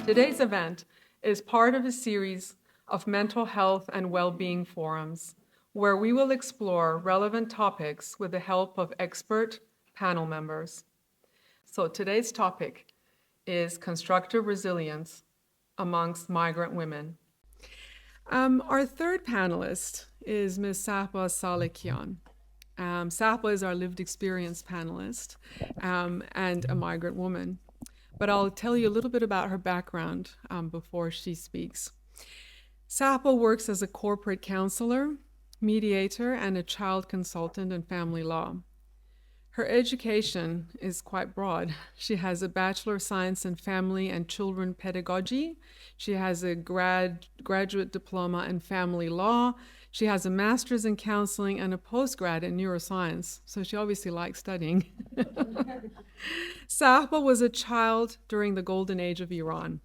Today's event is part of a series of mental health and well-being forums where we will explore relevant topics with the help of expert panel members. So today's topic is constructive resilience amongst migrant women. Our third panelist is Ms. Sahba Salekian. Sahba is our lived experience panelist and a migrant woman. But I'll tell you a little bit about her background before she speaks. Sahba works as a corporate counselor, mediator, and a child consultant in family law. Her education is quite broad. She has a Bachelor of Science in Family and Children Pedagogy. She has a graduate diploma in family law. She has a master's in counseling and a postgrad in neuroscience. So she obviously likes studying. Sahba was a child during the golden age of Iran.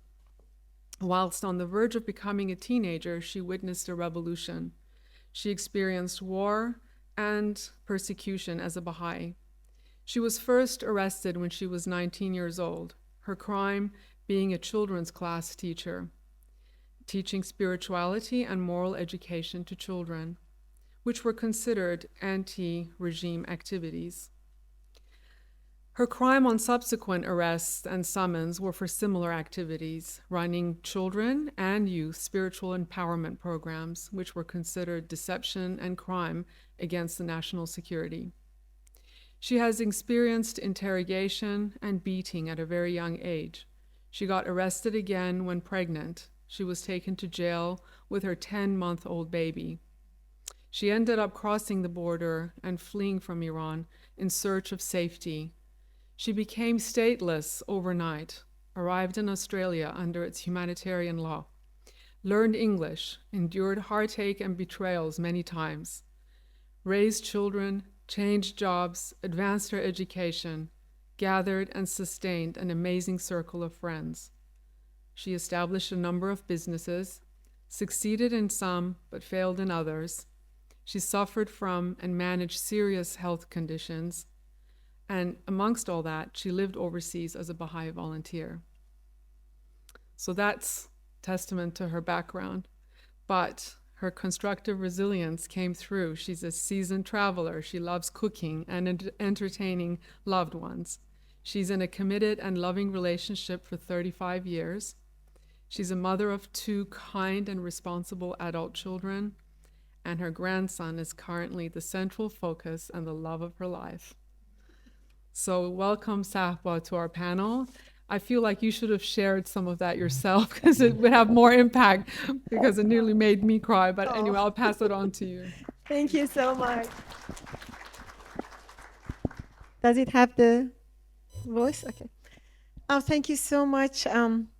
Whilst on the verge of becoming a teenager, she witnessed a revolution. She experienced war and persecution as a Baha'i. She was first arrested when she was 19 years old, her crime being a children's class teacher, teaching spirituality and moral education to children, which were considered anti-regime activities. Her crime on subsequent arrests and summons were for similar activities, running children and youth spiritual empowerment programs, which were considered deception and crime against the national security. She has experienced interrogation and beating at a very young age. She got arrested again when pregnant. She was taken to jail with her 10-month-old baby. She ended up crossing the border and fleeing from Iran in search of safety. She became stateless overnight, arrived in Australia under its humanitarian law, learned English, endured heartache and betrayals many times, raised children, changed jobs, advanced her education, gathered and sustained an amazing circle of friends. She established a number of businesses, succeeded in some but failed in others. She suffered from and managed serious health conditions. And amongst all that, she lived overseas as a Baha'i volunteer. So that's testament to her background. But her constructive resilience came through. She's a seasoned traveler. She loves cooking and entertaining loved ones. She's in a committed and loving relationship for 35 years. She's a mother of 2 kind and responsible adult children. And her grandson is currently the central focus and the love of her life. So welcome, Sahba, to our panel. I feel like you should have shared some of that yourself because it would have more impact because it nearly made me cry. But anyway, I'll pass it on to you. Thank you so much. Does it have the voice? Okay. Oh, thank you so much,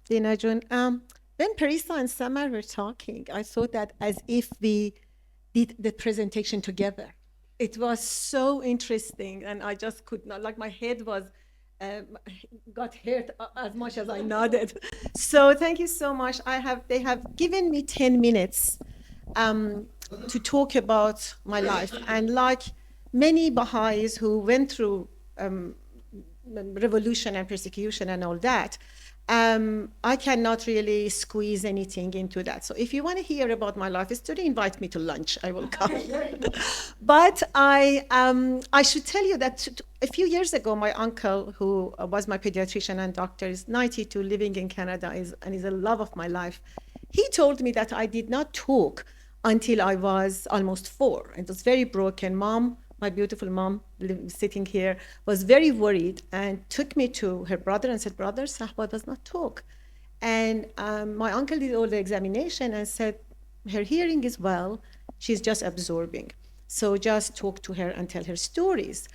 Dina Jun. When Parisa and Samar were talking, I thought that as if we did the presentation together. It was so interesting, and I just could not, like my head was, got hurt as much as I nodded. So thank you so much. They have given me 10 minutes to talk about my life. And like many Baha'is who went through revolution and persecution and all that, I cannot really squeeze anything into that. So if you want to hear about my life history, invite me to lunch. I will come. But I should tell you that a few years ago, my uncle, who was my pediatrician and doctor, is 92, living in Canada, and is a love of my life. He told me that I did not talk until I was almost 4. It was very broken. Mom, my beautiful mom, sitting here, was very worried and took me to her brother and said, "Brother, Sahba does not talk." And my uncle did all the examination and said, "Her hearing is well, she's just absorbing. So just talk to her and tell her stories."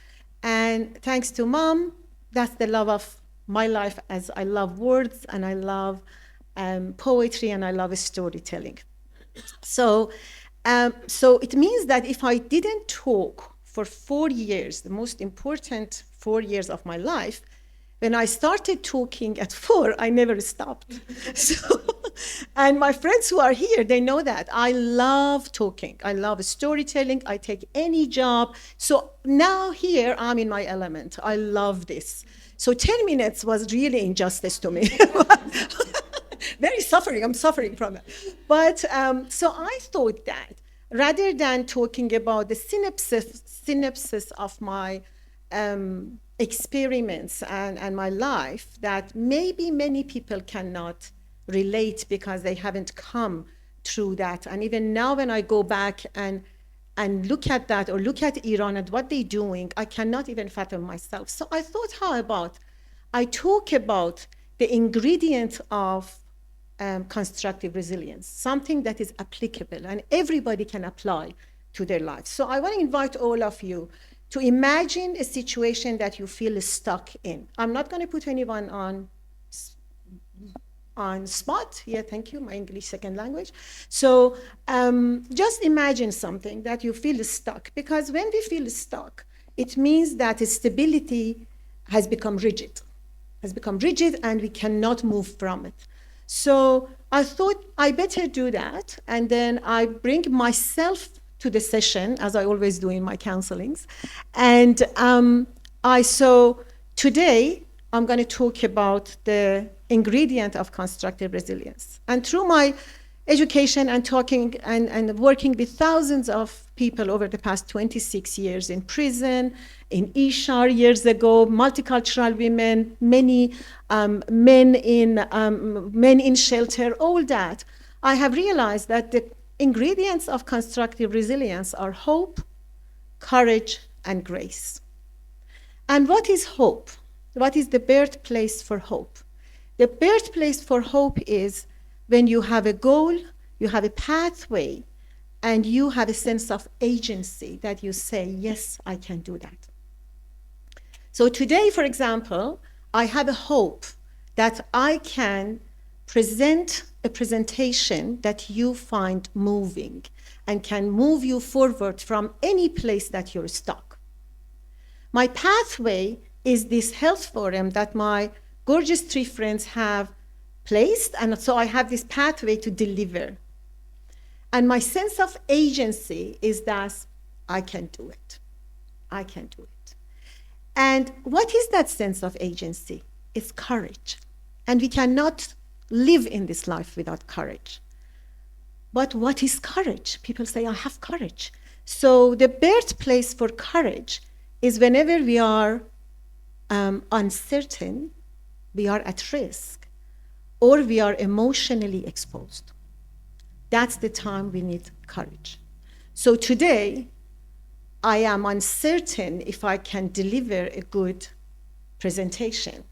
And thanks to mom, that's the love of my life, as I love words and I love poetry and I love storytelling. So it means that if I didn't talk for 4 years, the most important 4 years of my life, when I started talking at 4, I never stopped. And my friends who are here, they know that. I love talking. I love storytelling. I take any job. So now here, I'm in my element. I love this. So 10 minutes was really injustice to me. very suffering. I'm suffering from it. But so I thought that rather than talking about the synopsis of my experiments and my life, that maybe many people cannot relate because they haven't come through that. And even now when I go back and look at that, or look at Iran and what they're doing, I cannot even fathom myself. So I thought, how about I talk about the ingredient of constructive resilience, something that is applicable and everybody can apply to their lives. So I want to invite all of you to imagine a situation that you feel stuck in. I'm not going to put anyone on spot. Yeah, thank you, my English second language. So just imagine something that you feel stuck, because when we feel stuck, it means that stability has become rigid, and we cannot move from it. So I thought I better do that, and then I bring myself to the session, as I always do in my counselings. And so today I'm going to talk about the ingredient of constructive resilience. And through my education and talking and working with thousands of people over the past 26 years in prison, in Ishar years ago, multicultural women, many men in shelter, all that, I have realized that the ingredients of constructive resilience are hope, courage, and grace. And what is hope? What is the birthplace for hope? The birthplace for hope is when you have a goal, you have a pathway, and you have a sense of agency that you say, yes, I can do that. So today, for example, I have a hope that I can present a presentation that you find moving and can move you forward from any place that you're stuck. My pathway is this health forum that my gorgeous 3 friends have placed, and so I have this pathway to deliver. And my sense of agency is that I can do it. I can do it. And what is that sense of agency? It's courage. And we cannot live in this life without courage. But what is courage? People say, I have courage. So the birthplace for courage is whenever we are uncertain, we are at risk, or we are emotionally exposed. That's the time we need courage. So today, I am uncertain if I can deliver a good presentation.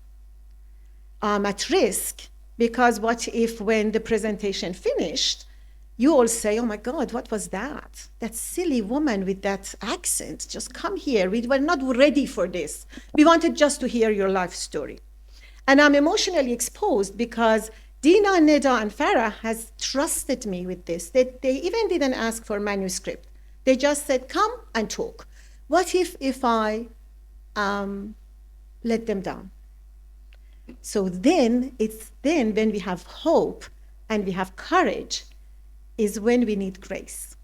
I'm at risk because what if when the presentation finished, you all say, oh my God, what was that? That silly woman with that accent, just come here. We were not ready for this. We wanted just to hear your life story. And I'm emotionally exposed because Dina, Neda, and Farah has trusted me with this. They even didn't ask for manuscript. They just said, come and talk. What if I let them down? So then when we have hope and we have courage is when we need grace.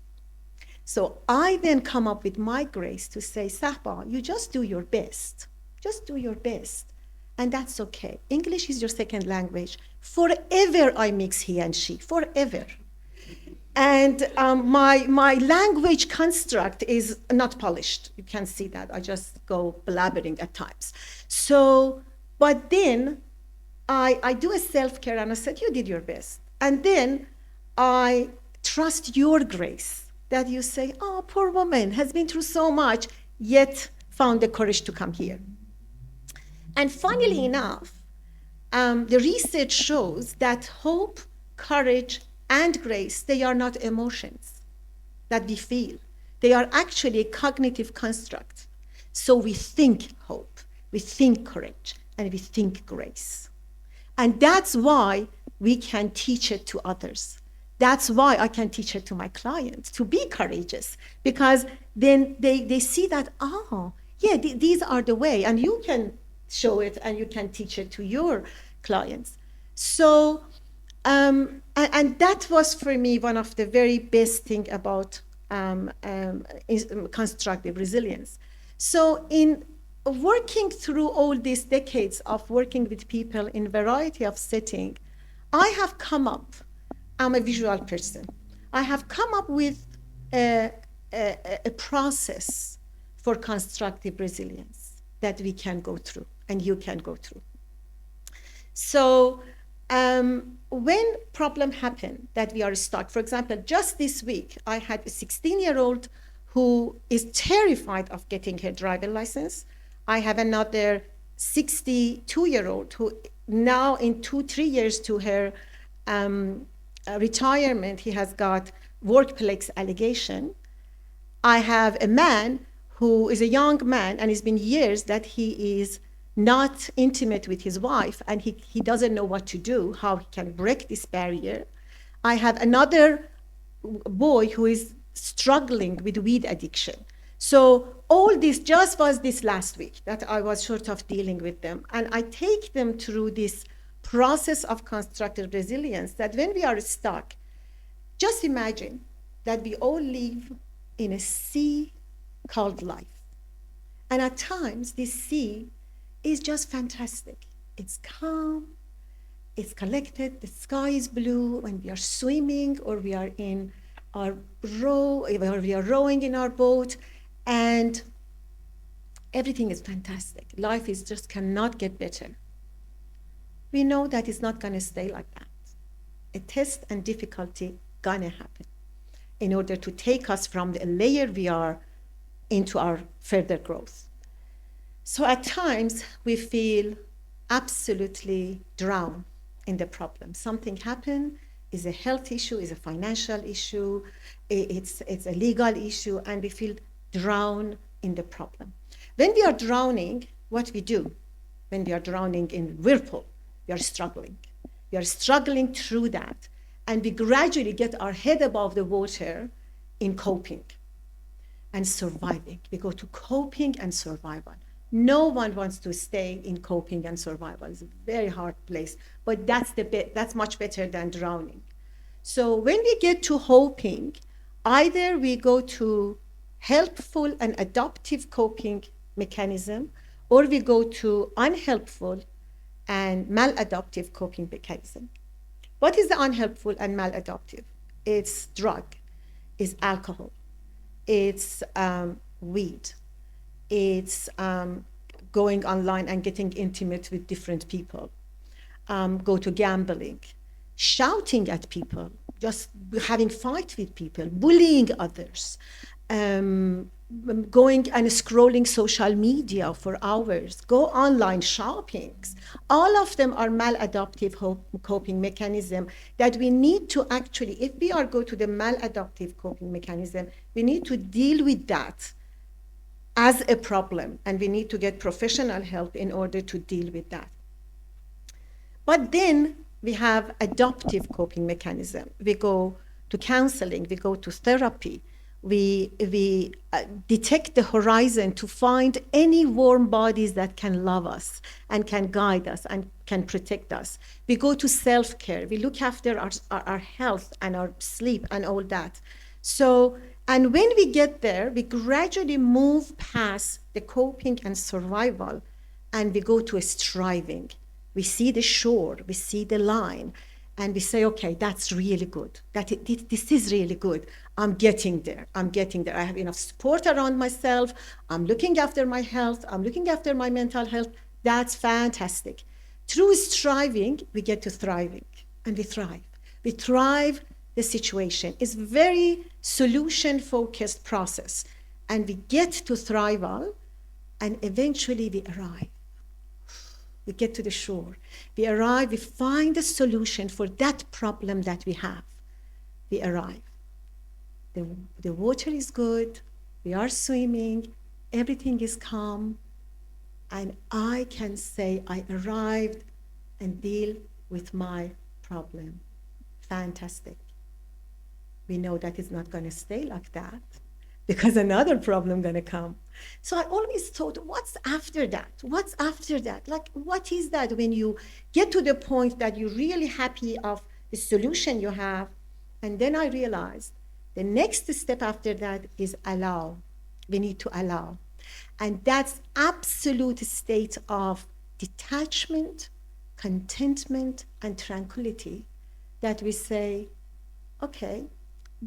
So I then come up with my grace to say, Sahba, you just do your best. Just do your best. And that's okay. English is your second language. Forever I mix he and she, forever. And my language construct is not polished. You can see that. I just go blabbering at times. So, but then I do a self-care and I said, you did your best. And then I trust your grace that you say, oh, poor woman has been through so much, yet found the courage to come here. And funnily enough, the research shows that hope, courage, and grace, they are not emotions that we feel. They are actually a cognitive construct. So we think hope, we think courage, and we think grace. And that's why we can teach it to others. That's why I can teach it to my clients, to be courageous, because then they see that, oh, yeah, these are the way, and you can show it and you can teach it to your clients. So, and that was for me one of the very best thing about constructive resilience. So in working through all these decades of working with people in a variety of settings, I have come up, I'm a visual person, I have come up with a process for constructive resilience that we can go through and you can go through. So when problem happen that we are stuck, for example, just this week, I had a 16-year-old who is terrified of getting her driver license. I have another 62-year-old who now in 2-3 years to her retirement, he has got workplace allegation. I have a man who is a young man and it's been years that he is not intimate with his wife and he doesn't know what to do, how he can break this barrier. I have another boy who is struggling with weed addiction. So all this just was this last week that I was sort of dealing with them. And I take them through this process of constructive resilience that when we are stuck, just imagine that we all live in a sea called life. And at times, this sea is just fantastic. It's calm, it's collected, the sky is blue when we are swimming or we are in our row, or we are rowing in our boat, and everything is fantastic. Life is just cannot get better. We know that it's not gonna stay like that. A test and difficulty gonna happen in order to take us from the layer we are into our further growth. So at times we feel absolutely drowned in the problem. Something happened, is a health issue, is a financial issue, it's a legal issue, and we feel drowned in the problem. When we are drowning, what we do? When we are drowning in whirlpool, we are struggling. We are struggling through that, and we gradually get our head above the water in coping and surviving. We go to coping and survival. No one wants to stay in coping and survival. It's a very hard place, but that's much better than drowning. So when we get to hoping, either we go to helpful and adaptive coping mechanism, or we go to unhelpful and maladaptive coping mechanism. What is the unhelpful and maladaptive? It's drug, it's alcohol, it's weed, it's going online and getting intimate with different people, go to gambling, shouting at people, just having fight with people, bullying others, going and scrolling social media for hours, go online shoppings. All of them are maladaptive coping mechanism that we need to actually, if we are go to the maladaptive coping mechanism, we need to deal with that as a problem, and we need to get professional help in order to deal with that. But then we have adaptive coping mechanism. We go to counseling, we go to therapy, we detect the horizon to find any warm bodies that can love us and can guide us and can protect us. We go to self-care, we look after our health and our sleep and all that. So, and when we get there, we gradually move past the coping and survival, and we go to a striving. We see the shore, we see the line, and we say, okay, that's really good. This is really good. I'm getting there. I have enough support around myself. I'm looking after my health. I'm looking after my mental health. That's fantastic. Through striving, we get to thriving, and we thrive. We thrive the situation. It's very solution-focused process, and we get to thrival, and eventually we arrive. We get to the shore. We arrive, we find a solution for that problem that we have. We arrive. The water is good, we are swimming, everything is calm, and I can say I arrived and deal with my problem. Fantastic. We know that it's not going to stay like that because another problem going to come. So I always thought, what's after that? What's after that? Like, what is that when you get to the point that you're really happy of the solution you have? And then I realized the next step after that is allow. We need to allow. And that's absolute state of detachment, contentment and tranquility that we say, okay,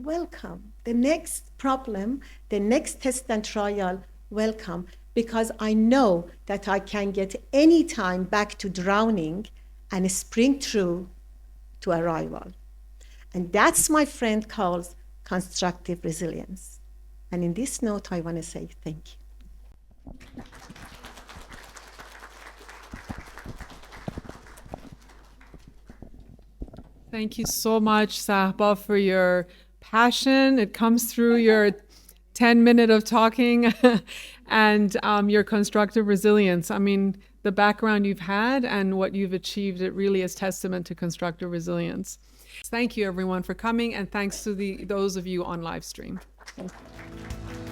welcome. The next problem, the next test and trial, welcome, because I know that I can get any time back to drowning and spring through to arrival. And that's, my friend, calls constructive resilience. And in this note, I want to say thank you. Thank you so much, Sahba, for your passion. It comes through your 10 minutes of talking and your constructive resilience. I mean, the background you've had and what you've achieved, it really is testament to constructive resilience. Thank you, everyone, for coming, and thanks to those of you on live stream. Thank you.